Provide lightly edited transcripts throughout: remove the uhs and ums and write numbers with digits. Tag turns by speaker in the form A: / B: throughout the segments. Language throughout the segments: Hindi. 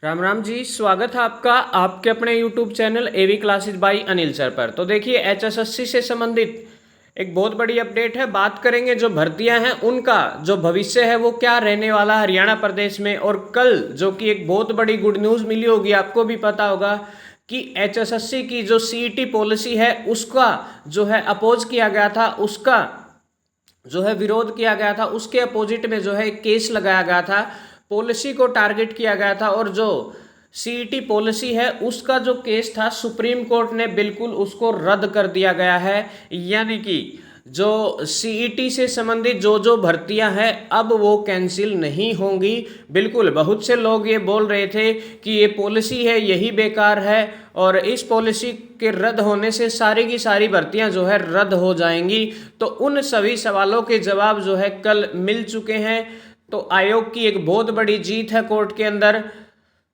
A: राम राम जी, स्वागत है आपका आपके अपने YouTube channel AV classes by Anil sir पर। तो देखिए, HSSC से संबंधित एक बहुत बड़ी अपडेट है। बात करेंगे जो भर्तियां हैं उनका जो भविष्य है वो क्या रहने वाला हरियाणा प्रदेश में। और कल जो कि एक बहुत बड़ी गुड न्यूज़ मिली होगी, आपको भी पता होगा कि HSSC की जो CET पॉलिसी है उसका जो है अपोज किया गया था, उसका जो है विरोध किया गया था, उसके अपोजिट में जो है एक केस लगाया गया था, पॉलिसी को टारगेट किया गया था। और जो सीईटी पॉलिसी है उसका जो केस था सुप्रीम कोर्ट ने बिल्कुल उसको रद्द कर दिया गया है। यानी कि जो सीईटी से संबंधित जो जो भर्तियां हैं अब वो कैंसिल नहीं होंगी। बिल्कुल बहुत से लोग ये बोल रहे थे कि ये पॉलिसी है यही बेकार है और इस पॉलिसी के रद्द होने से सारी की सारी भर्तियां जो है रद्द हो जाएंगी। तो उन सभी सवालों के जवाब जो है कल मिल चुके हैं। तो आयोग की एक बहुत बड़ी जीत है कोर्ट के अंदर।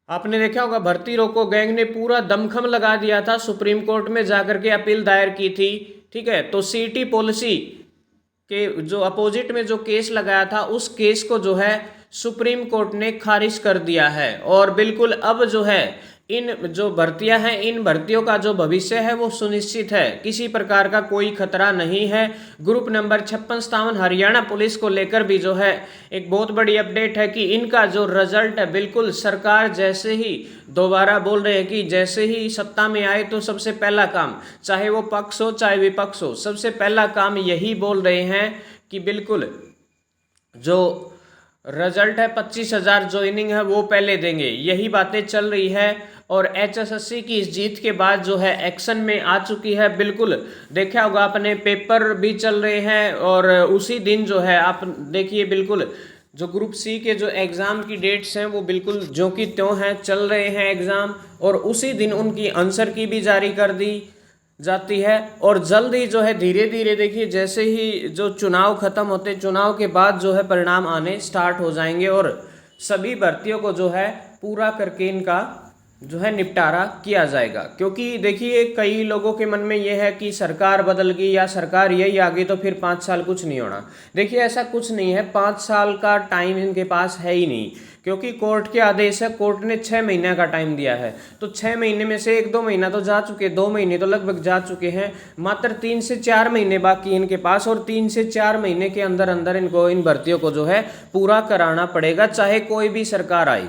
A: आपने देखा होगा भर्ती रोको गैंग ने पूरा दमखम लगा दिया था, सुप्रीम कोर्ट में जाकर के अपील दायर की थी। ठीक है, तो सीईटी पॉलिसी के जो अपोजिट में जो केस लगाया था उस केस को जो है सुप्रीम कोर्ट ने खारिज कर दिया है। और बिल्कुल अब जो है इन जो भर्तियां हैं इन भर्तियों का जो भविष्य है वो सुनिश्चित है, किसी प्रकार का कोई खतरा नहीं है। ग्रुप नंबर 5657 हरियाणा पुलिस को लेकर भी जो है एक बहुत बड़ी अपडेट है कि इनका जो रिजल्ट है बिल्कुल सरकार जैसे ही दोबारा बोल रहे हैं कि जैसे ही सत्ता में आए तो सबसे पहला काम, चाहे वो पक्ष हो चाहे विपक्ष हो, सबसे पहला काम यही बोल रहे हैं कि बिल्कुल जो रिजल्ट है 25,000 ज्वाइनिंग है वो पहले देंगे, यही बातें चल रही है। और HSSC की इस जीत के बाद जो है एक्शन में आ चुकी है। बिल्कुल देखा होगा आपने, पेपर भी चल रहे हैं और उसी दिन जो है आप देखिए बिल्कुल जो ग्रुप सी के जो एग्ज़ाम की डेट्स हैं वो बिल्कुल जो कि त्यों हैं, चल रहे हैं एग्ज़ाम। और उसी दिन उनकी आंसर की भी जारी कर दी जाती है। और जल्द ही जो है धीरे धीरे देखिए जैसे ही जो चुनाव खत्म होते, चुनाव के बाद जो है परिणाम आने स्टार्ट हो जाएंगे और सभी भर्तियों को जो है पूरा करके इनका जो है निपटारा किया जाएगा। क्योंकि देखिए कई लोगों के मन में यह है कि सरकार बदल गई या सरकार यही आ गई तो फिर 5 साल कुछ नहीं होना। देखिए ऐसा कुछ नहीं है, 5 साल का टाइम इनके पास है ही नहीं, क्योंकि कोर्ट के आदेश है। कोर्ट ने 6 महीने का टाइम दिया है, तो 6 महीने में से 1-2 महीना तो जा चुके, 2 महीने तो लगभग जा चुके हैं। मात्र 3 से 4 महीने बाकी इनके पास और 3 से 4 महीने के अंदर अंदर इनको इन भर्तियों को जो है पूरा कराना पड़ेगा, चाहे कोई भी सरकार आई।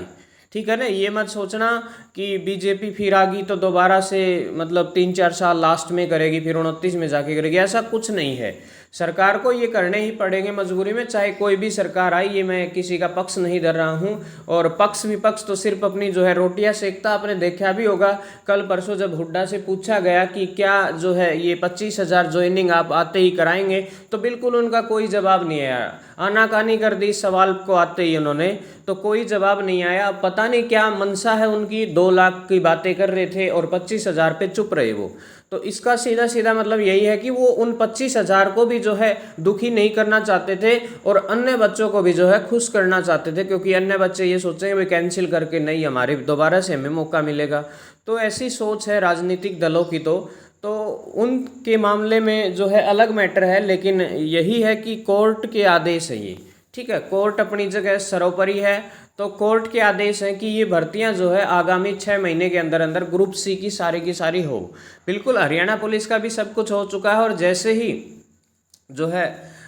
A: ठीक है ना, ये मत सोचना कि बीजेपी फिर आ गई तो दोबारा से मतलब 3-4 साल लास्ट में करेगी फिर 29 में जाके करेगी, ऐसा कुछ नहीं है। सरकार को ये करने ही पड़ेंगे मजबूरी में, चाहे कोई भी सरकार आई। ये मैं किसी का पक्ष नहीं धर रहा हूँ और पक्ष विपक्ष तो सिर्फ अपनी जो है रोटियां सेकता। आपने देखा भी होगा कल परसों जब हुड्डा से पूछा गया कि क्या जो है ये 25,000 ज्वाइनिंग आप आते ही कराएंगे, तो बिल्कुल उनका कोई जवाब नहीं आया। आनाकानी कर दी सवाल को आते ही उन्होंने, तो कोई जवाब नहीं आया। अब पता नहीं क्या मनसा है उनकी, 2 लाख की बातें कर रहे थे और 25,000 पे चुप रहे वो। तो इसका सीधा सीधा मतलब यही है कि वो उन 25,000 को भी जो है दुखी नहीं करना चाहते थे और अन्य बच्चों को भी जो है खुश करना चाहते थे, क्योंकि अन्य बच्चे ये सोचेंगे भाई कैंसिल करके नहीं हमारे दोबारा से हमें मौका मिलेगा। तो ऐसी सोच है राजनीतिक दलों की। तो उनके मामले में जो है अलग मैटर है, लेकिन यही है कि कोर्ट के आदेश है ये। ठीक है, कोर्ट अपनी जगह सर्वोपरि है। तो कोर्ट के आदेश हैं कि ये भर्तियां जो है आगामी 6 महीने के अंदर अंदर ग्रुप सी की सारी हो। बिल्कुल हरियाणा पुलिस का भी सब कुछ हो चुका है और जैसे ही जो है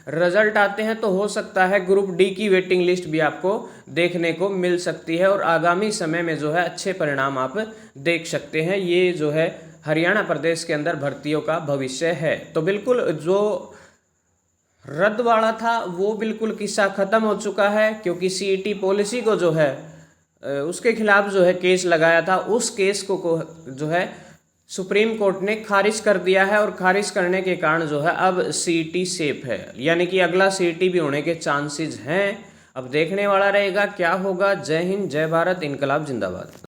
A: रिजल्ट आते हैं तो हो सकता है ग्रुप डी की वेटिंग लिस्ट भी आपको देखने को मिल सकती है और आगामी समय में जो है अच्छे परिणाम आप देख सकते हैं। ये जो है हरियाणा प्रदेश के अंदर भर्तियों का भविष्य है। तो बिल्कुल जो रद्द वाला था वो बिल्कुल किस्सा खत्म हो चुका है, क्योंकि सीईटी पॉलिसी को जो है उसके खिलाफ जो है केस लगाया था, उस केस को जो है सुप्रीम कोर्ट ने खारिज कर दिया है। और खारिज करने के कारण जो है अब सीईटी सेफ है, यानी कि अगला सीईटी भी होने के चांसेस हैं। अब देखने वाला रहेगा क्या होगा। जय हिंद, जय भारत, इनकलाब जिंदाबाद।